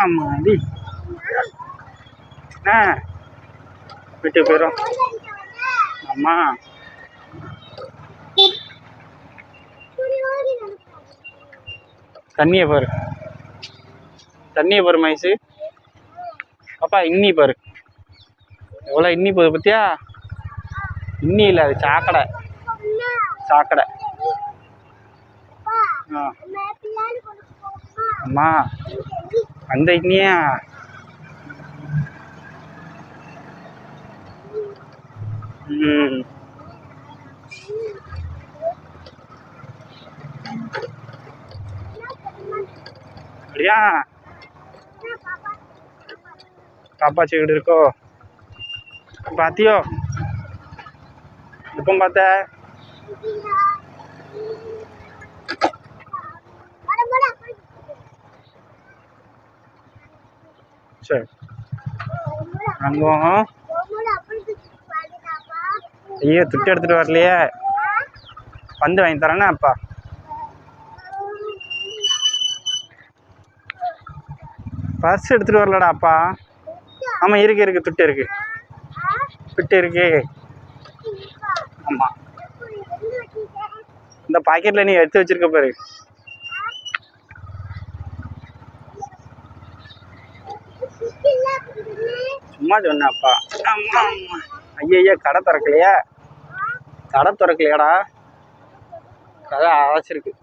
ஆமாடி என்ன வீட்டுக்கு போயிடும். அம்மா தண்ணியை பாரு, தண்ணியை பாரு மைசு. பாப்பா இன்னி பாரு எவ்வளோ இன்னி போகுது பத்தியா? இன்னி இல்லை, அது சாக்கடை சாக்கடை. ஆ அம்மா அந்த இன்னியா அப்படியா? காப்பாச்சி வீடு இருக்கோ பாத்தியோ? எப்போ பார்த்த? சரி அங்கே ஐயோ துட்டு எடுத்துகிட்டு வரலையே. வந்து வாங்கி தரேன்னா அப்பா. பர்ஸ் எடுத்துகிட்டு வரலடா அப்பா. ஆமாம் இருக்கு இருக்கு, துட்டு இருக்கு, துட்டு இருக்கு. ஆமாம் இந்த பாக்கெட்டில் நீ எடுத்து வச்சிருக்க பாரு. சும்மா சொன்னப்பா. ஐயா கடை திறக்கலையா? கடை திறக்கலையாடா? கடை அழைச்சிருக்கு.